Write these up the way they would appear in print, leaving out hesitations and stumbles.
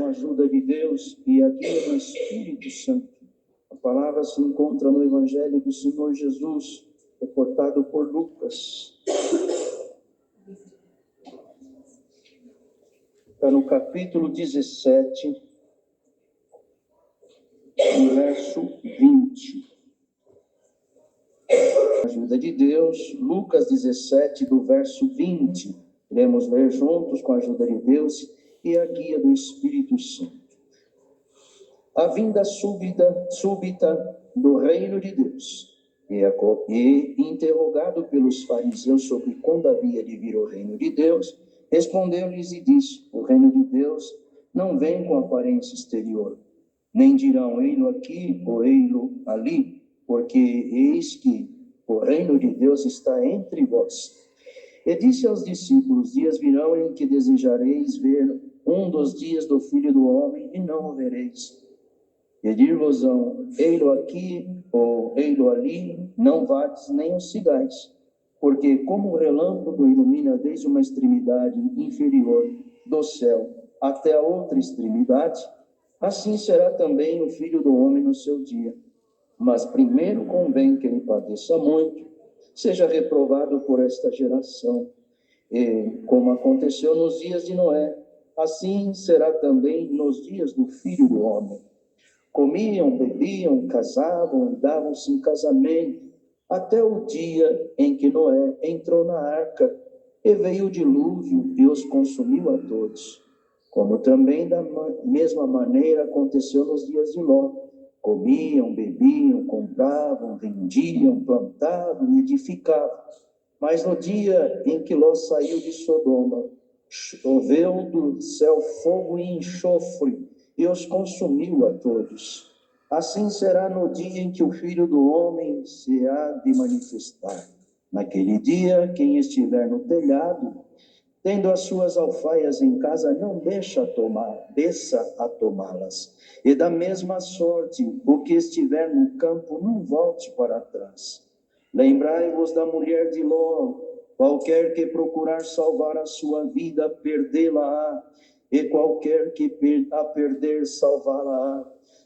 com a ajuda de Deus e a guia do Espírito Santo. A palavra se encontra no Evangelho do Senhor Jesus, reportado por Lucas. Está no capítulo 17, no verso 20. Com a ajuda de Deus, Lucas 17, do verso 20. Iremos ler juntos com a ajuda de Deus e a guia do Espírito Santo. A vinda súbita do reino de Deus. E interrogado pelos fariseus sobre quando havia de vir o reino de Deus, respondeu-lhes e disse: o reino de Deus não vem com aparência exterior, nem dirão ei-lo aqui ou ei-lo ali, porque eis que o reino de Deus está entre vós. E disse aos discípulos: dias virão em que desejareis ver um dos dias do Filho do Homem e não o vereis. E dir-vos-ão, ei-lo aqui ou ei-lo ali, não vades nem os sigais. Porque como o relâmpago ilumina desde uma extremidade inferior do céu até a outra extremidade, assim será também o Filho do Homem no seu dia. Mas primeiro convém que ele padeça muito, seja reprovado por esta geração. E como aconteceu nos dias de Noé, assim será também nos dias do Filho do Homem. Comiam, bebiam, casavam e davam-se em casamento, até o dia em que Noé entrou na arca, e veio o dilúvio e os consumiu a todos. Como também da mesma maneira aconteceu nos dias de Ló. Comiam, bebiam, compravam, vendiam, plantavam e edificavam. Mas no dia em que Ló saiu de Sodoma, choveu do céu fogo e enxofre, e os consumiu a todos. Assim será no dia em que o Filho do Homem se há de manifestar. Naquele dia, quem estiver no telhado, tendo as suas alfaias em casa, não desça a tomá-las. E da mesma sorte, o que estiver no campo, não volte para trás. Lembrai-vos da mulher de Ló: qualquer que procurar salvar a sua vida, perdê-la-á, e qualquer que a perder, salvá-la-á.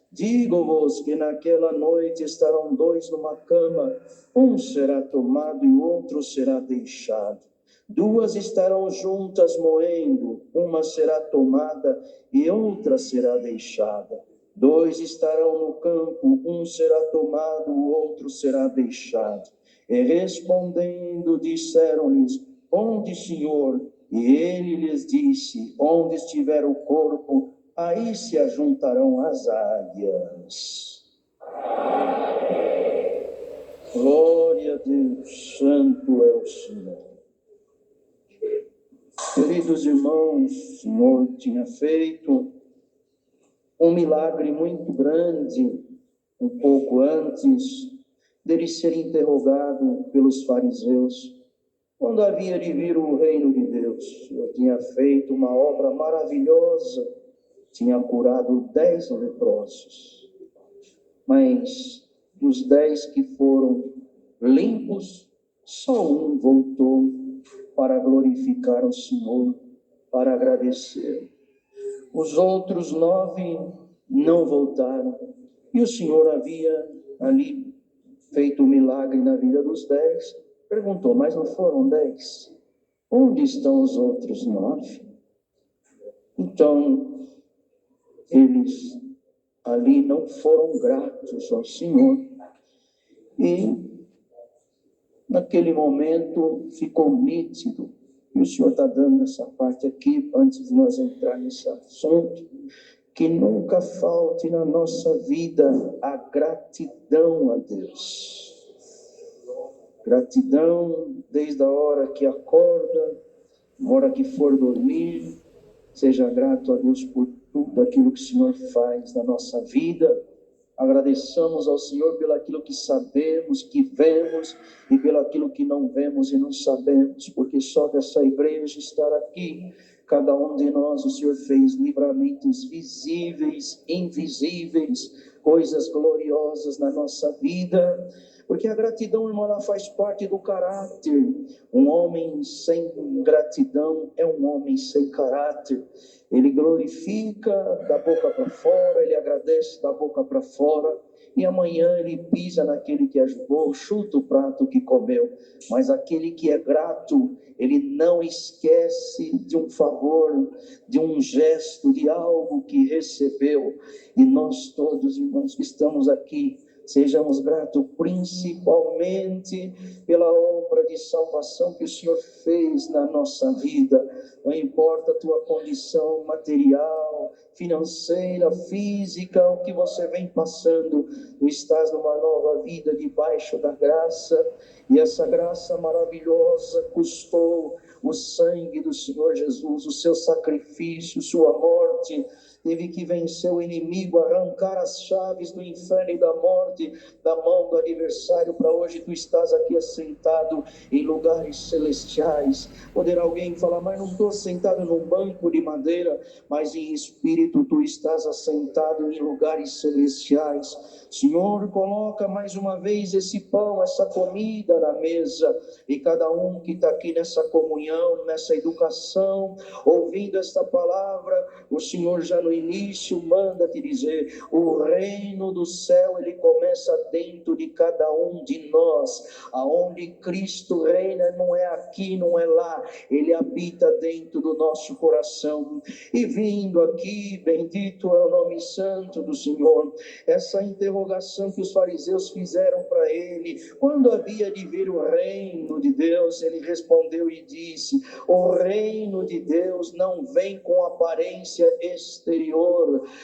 Digo-vos que naquela noite estarão dois numa cama, um será tomado e o outro será deixado. Duas estarão juntas moendo, uma será tomada e outra será deixada. Dois estarão no campo, um será tomado, o outro será deixado. E respondendo, disseram-lhes: onde, Senhor? E ele lhes disse: onde estiver o corpo, aí se ajuntarão as águias. Glória a Deus, santo é o Senhor. Queridos irmãos, o Senhor tinha feito um milagre muito grande um pouco antes dele ser interrogado pelos fariseus. Quando havia de vir o reino de Deus, eu tinha feito uma obra maravilhosa, tinha curado 10 leprosos, mas dos 10 que foram limpos, só um voltou para glorificar o Senhor, para agradecer. Os outros 9 não voltaram, e o Senhor havia ali feito um milagre na vida dos 10, perguntou: mas não foram 10? Onde estão os outros 9? Então, eles ali não foram gratos ao Senhor. E, naquele momento, ficou nítido. E o Senhor está dando essa parte aqui, antes de nós entrar nesse assunto, que nunca falte na nossa vida a gratidão a Deus. Gratidão desde a hora que acorda, na hora que for dormir. Seja grato a Deus por tudo aquilo que o Senhor faz na nossa vida. Agradeçamos ao Senhor pelo aquilo que sabemos, que vemos, e pelo aquilo que não vemos e não sabemos, porque só dessa igreja estar aqui, cada um de nós, o Senhor fez livramentos visíveis, invisíveis, coisas gloriosas na nossa vida. Porque a gratidão, irmão, ela faz parte do caráter. Um homem sem gratidão é um homem sem caráter. Ele glorifica da boca para fora, ele agradece da boca para fora, e amanhã ele pisa naquele que ajudou, chuta o prato que comeu. Mas aquele que é grato, ele não esquece de um favor, de um gesto, de algo que recebeu. E nós todos, irmãos, que estamos aqui, sejamos gratos principalmente pela obra de salvação que o Senhor fez na nossa vida. Não importa a tua condição material, financeira, física, o que você vem passando, tu estás numa nova vida debaixo da graça, e essa graça maravilhosa custou o sangue do Senhor Jesus, o seu sacrifício, sua morte. Teve que vencer o inimigo, arrancar as chaves do inferno e da morte da mão do adversário, para hoje tu estás aqui assentado em lugares celestiais. Poderá alguém falar, mas não estou sentado num banco de madeira, mas em espírito tu estás assentado em lugares celestiais. Senhor, coloca mais uma vez esse pão, essa comida na mesa, e cada um que está aqui nessa comunhão, nessa educação, ouvindo esta palavra, o Senhor já no início manda te dizer, o reino do céu, ele começa dentro de cada um de nós. Aonde Cristo reina, não é aqui, não é lá, ele habita dentro do nosso coração. E vindo aqui, bendito é o nome santo do Senhor, essa interrogação que os fariseus fizeram para ele, quando havia de vir o reino de Deus, ele respondeu e disse, o reino de Deus não vem com aparência exterior.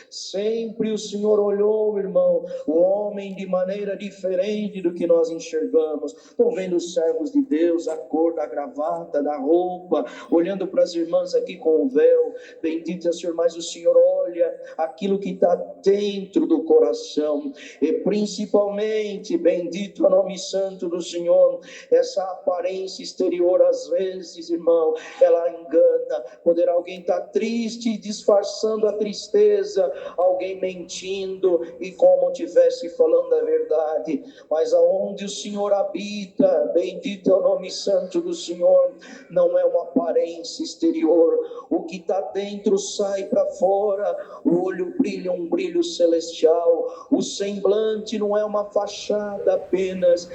Sempre o Senhor olhou, irmão, o homem de maneira diferente do que nós enxergamos. Estão vendo os servos de Deus, a cor da gravata, da roupa, olhando para as irmãs aqui com o véu, bendito é o Senhor, mas o Senhor olha aquilo que está dentro do coração, e principalmente, bendito é o nome santo do Senhor, essa aparência exterior, às vezes, irmão, ela engana. Poderá alguém estar triste, disfarçando a tristeza, alguém mentindo e como tivesse falando a verdade, mas aonde o Senhor habita, bendito é o nome santo do Senhor, não é uma aparência exterior, o que está dentro sai para fora, o olho brilha um brilho celestial, o semblante não é uma fachada apenas,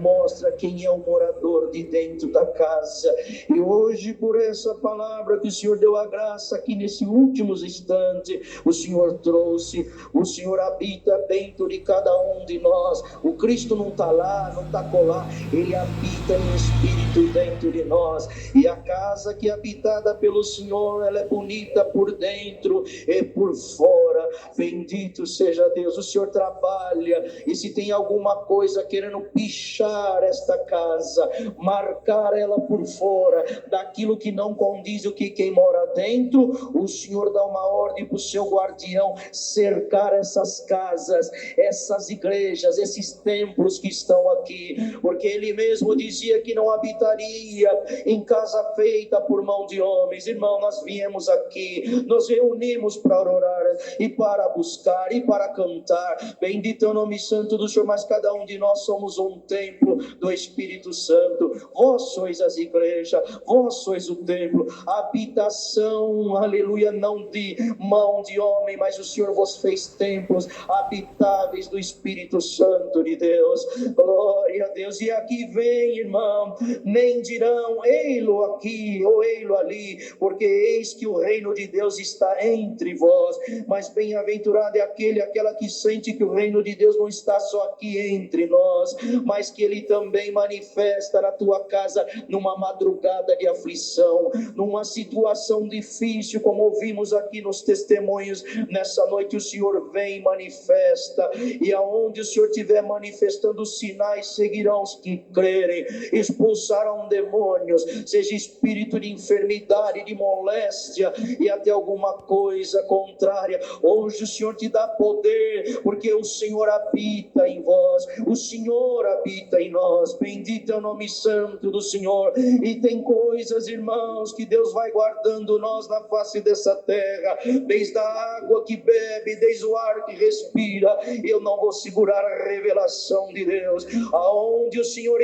mostra quem é o morador de dentro da casa. E hoje, por essa palavra que o Senhor deu a graça aqui nesse últimos instantes, o Senhor trouxe, o Senhor habita dentro de cada um de nós. O Cristo não está lá, não está colar, ele habita em espírito dentro de nós. E a casa que é habitada pelo Senhor, ela é bonita por dentro e por fora. Bendito seja Deus. O Senhor trabalha, e se tem alguma coisa querendo pichar esta casa, marcar ela por fora, daquilo que não condiz o que quem mora dentro, o Senhor dá uma ordem para o seu guardião cercar essas casas, essas igrejas, esses templos que estão aqui, porque ele mesmo dizia que não habitaria em casa feita por mão de homens. Irmão, nós viemos aqui, nos reunimos para orar e para buscar e para cantar, bendito é o nome santo do Senhor, mas cada um de nós somos um templo do Espírito Santo. Vós sois as igrejas, vós sois o templo, habitação, aleluia, não de mão de homem, mas o Senhor vos fez templos habitáveis do Espírito Santo de Deus. Glória a Deus. E aqui vem, irmão, nem dirão ei-lo aqui ou ei-lo ali, porque eis que o reino de Deus está entre vós. Mas bem-aventurado é aquela que sente que o reino de Deus não está só aqui entre nós, mas que ele também manifesta na tua casa numa madrugada de aflição, numa situação difícil, como ouvimos aqui nos testemunhos nessa noite. O Senhor vem e manifesta, e aonde o Senhor estiver manifestando, os sinais seguirão os que crerem, e expulsarão demônios, seja espírito de enfermidade, de moléstia e até alguma coisa contrária. Hoje o Senhor te dá poder, porque o Senhor habita em vós, o Senhor habita em nós. Bendito é o nome santo do Senhor. E tem coisas, irmãos, que Deus vai guardando nós na face dessa terra, desde a água que bebe, desde o ar que respira. Eu não vou segurar a revelação de Deus, aonde o Senhor